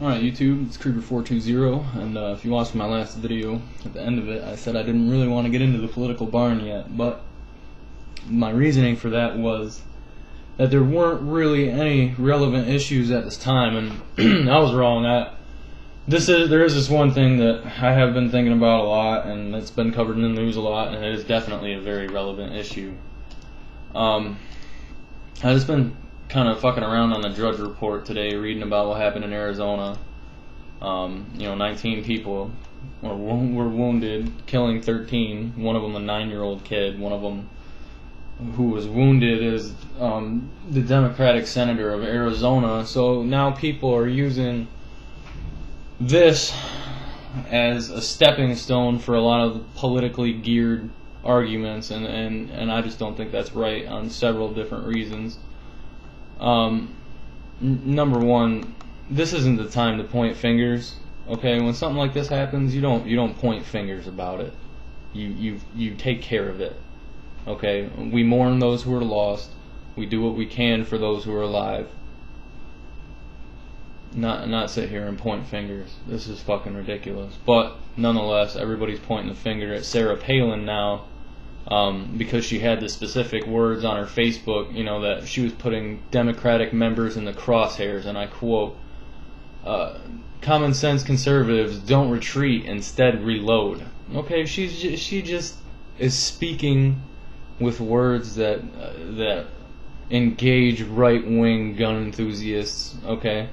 Alright YouTube, it's Creeper420, and if you watched my last video, at the end of it I said I didn't really want to get into the political barn yet, but my reasoning for that was that there weren't really any relevant issues at this time, and I was wrong. There is this one thing that I have been thinking about a lot, and it's been covered in the news a lot, and it is definitely a very relevant issue. I've just been kind of fucking around on the Drudge Report today, reading about what happened in Arizona. 19 people were wounded, killing 13. One of them a 9-year-old kid. One of them who was wounded is the Democratic senator of Arizona. So now people are using this as a stepping stone for a lot of politically geared arguments, and I just don't think that's right on several different reasons. Number one, this isn't the time to point fingers. Okay, when something like this happens, you don't point fingers about it. You take care of it. Okay, we mourn those who are lost. We do what we can for those who are alive. Not sit here and point fingers. This is fucking ridiculous. But nonetheless, everybody's pointing the finger at Sarah Palin now. Because she had the specific words on her Facebook, that she was putting Democratic members in the crosshairs, and I quote, "Common sense conservatives don't retreat, instead reload." Okay, she just is speaking with words that engage right-wing gun enthusiasts. Okay.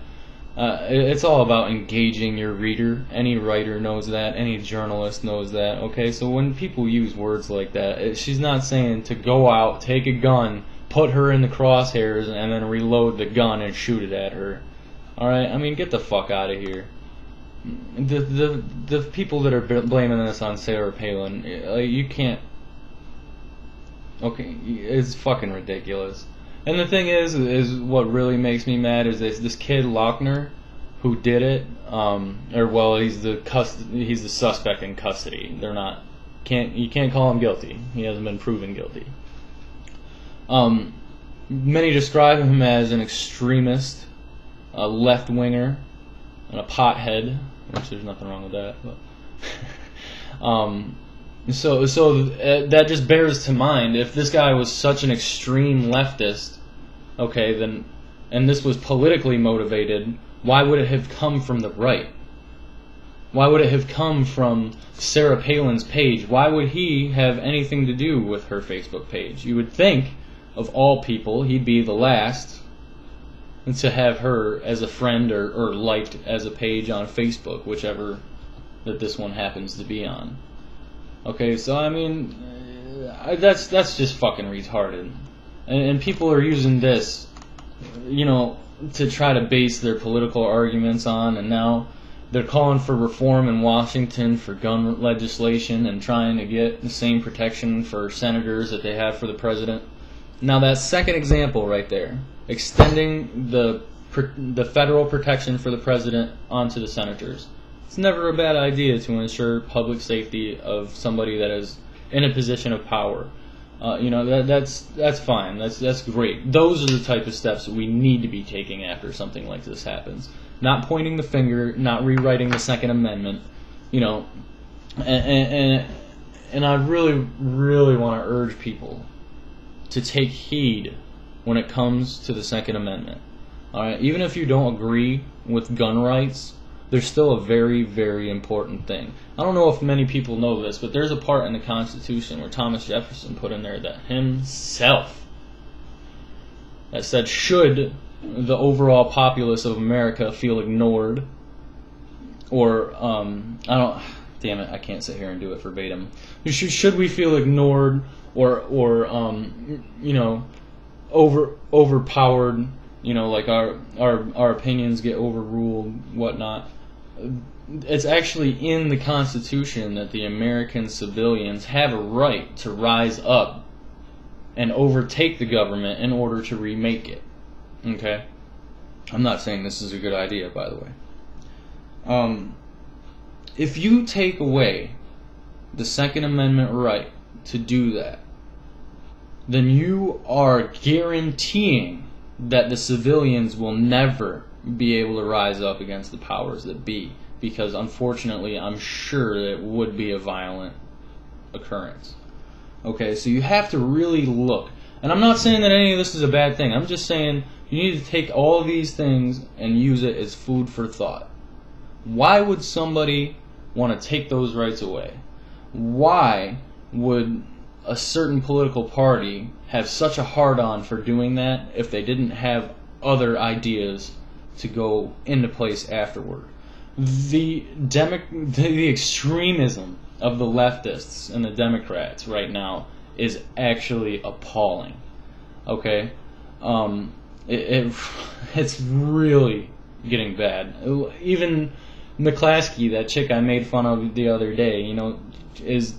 It's all about engaging your reader. Any writer knows that. Any journalist knows that. Okay, so when people use words like that, she's not saying to go out, take a gun, put her in the crosshairs, and then reload the gun and shoot it at her. Alright, I mean, get the fuck out of here. The people that are blaming this on Sarah Palin, you can't... Okay, it's fucking ridiculous. And the thing is what really makes me mad is this kid Lochner, who did it. He's the suspect in custody. You can't call him guilty. He hasn't been proven guilty. Many describe him as an extremist, a left winger, and a pothead, which there's nothing wrong with that. But So that just bears to mind, if this guy was such an extreme leftist, okay, then, and this was politically motivated, why would it have come from the right? Why would it have come from Sarah Palin's page? Why would he have anything to do with her Facebook page? You would think, of all people, he'd be the last to have her as a friend or liked as a page on Facebook, whichever that this one happens to be on. Okay, so I mean, that's just fucking retarded, and people are using this, to try to base their political arguments on, and now they're calling for reform in Washington for gun legislation and trying to get the same protection for senators that they have for the president. Now that second example right there, extending the federal protection for the president onto the senators. It's never a bad idea to ensure public safety of somebody that is in a position of power. That's fine. That's great. Those are the type of steps that we need to be taking after something like this happens. Not pointing the finger, not rewriting the Second Amendment. And I really, really want to urge people to take heed when it comes to the Second Amendment. All right, even if you don't agree with gun rights, there's still a very, very important thing. I don't know if many people know this, but there's a part in the Constitution where Thomas Jefferson put in there that himself, that said, should the overall populace of America feel ignored, or, damn it, I can't sit here and do it verbatim. Should we feel ignored, or overpowered, like our opinions get overruled, whatnot. It's actually in the Constitution that the American civilians have a right to rise up and overtake the government in order to remake it. Okay? I'm not saying this is a good idea, by the way. If you take away the Second Amendment right to do that, then you are guaranteeing that the civilians will never be able to rise up against the powers that be, because unfortunately I'm sure that it would be a violent occurrence. Okay, so you have to really look. And I'm not saying that any of this is a bad thing. I'm just saying you need to take all of these things and use it as food for thought. Why would somebody want to take those rights away? Why would a certain political party have such a hard-on for doing that if they didn't have other ideas to go into place afterward? The extremism of the leftists and the Democrats right now is actually appalling. Okay, it's really getting bad. Even McClaskey, that chick I made fun of the other day, is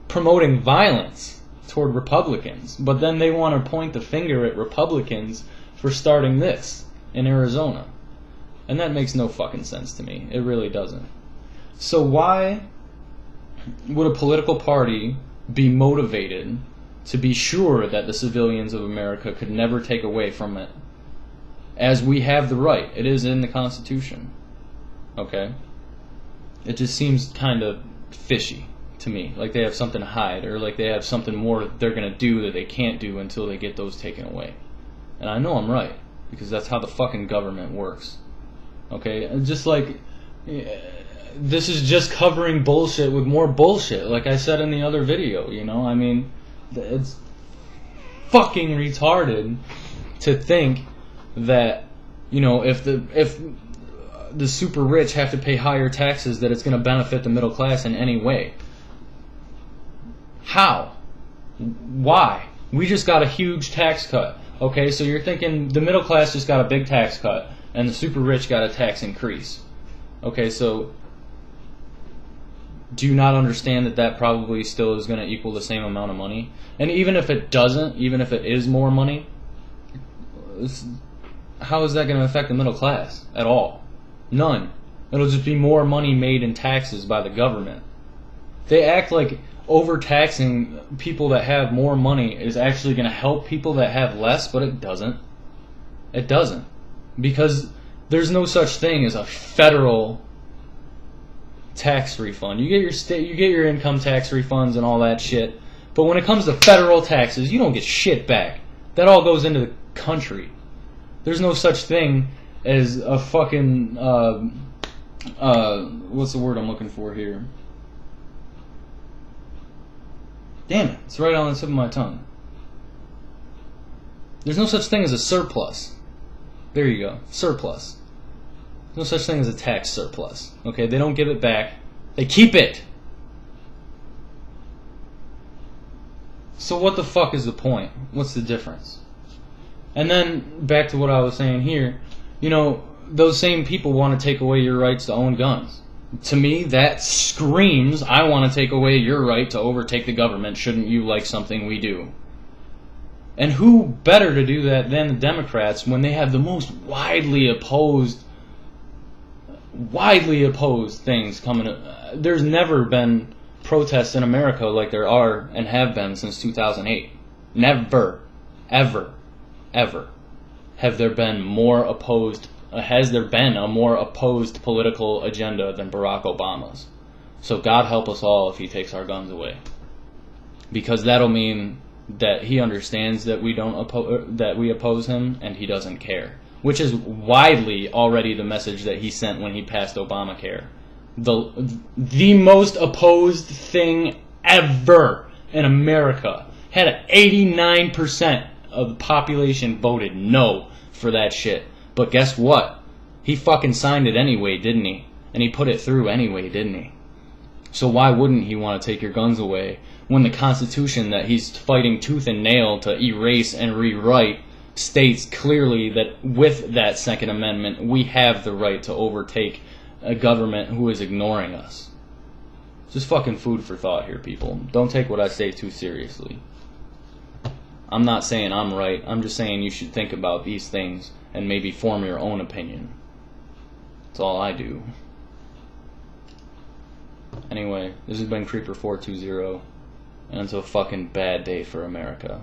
promoting violence toward Republicans, but then they want to point the finger at Republicans for starting this in Arizona. And that makes no fucking sense to me. It really doesn't. So why would a political party be motivated to be sure that the civilians of America could never take away from it, as we have the right? It is in the Constitution. Okay? It just seems kind of fishy to me. Like they have something to hide, or like they have something more they're going to do that they can't do until they get those taken away. And I know I'm right, because that's how the fucking government works. Okay? Just like, this is just covering bullshit with more bullshit, like I said in the other video, I mean, it's fucking retarded to think that, if the super rich have to pay higher taxes, that it's going to benefit the middle class in any way. How? Why? We just got a huge tax cut. Okay, so you're thinking the middle class just got a big tax cut and the super rich got a tax increase. Okay, so do you not understand that that probably still is going to equal the same amount of money? And even if it doesn't, even if it is more money, how is that going to affect the middle class at all? None. It'll just be more money made in taxes by the government. They act like overtaxing people that have more money is actually going to help people that have less, but it doesn't. It doesn't. Because there's no such thing as a federal tax refund. You get your income tax refunds and all that shit, but when it comes to federal taxes, you don't get shit back. That all goes into the country. There's no such thing as a fucking what's the word I'm looking for here? Damn it, it's right on the tip of my tongue. There's no such thing as a surplus. There you go, surplus. No such thing as a tax surplus. Okay, they don't give it back. They keep it. So what the fuck is the point? What's the difference? And then, back to what I was saying here, those same people want to take away your rights to own guns. To me, that screams, I want to take away your right to overtake the government, shouldn't you like something we do? And who better to do that than the Democrats when they have the most widely opposed things coming. There's never been protests in America like there are and have been since 2008. Never, ever, ever have there been more opposed. Has there been a more opposed political agenda than Barack Obama's? So God help us all if he takes our guns away, because that'll mean that he understands that we oppose him and he doesn't care. Which is widely already the message that he sent when he passed Obamacare. The most opposed thing ever in America. Had 89% of the population voted no for that shit. But guess what? He fucking signed it anyway, didn't he? And he put it through anyway, didn't he? So why wouldn't he want to take your guns away when the Constitution that he's fighting tooth and nail to erase and rewrite states clearly that with that Second Amendment, we have the right to overtake a government who is ignoring us? Just fucking food for thought here, people. Don't take what I say too seriously. I'm not saying I'm right. I'm just saying you should think about these things and maybe form your own opinion. That's all I do. Anyway, this has been Creeper420, and it's a fucking bad day for America.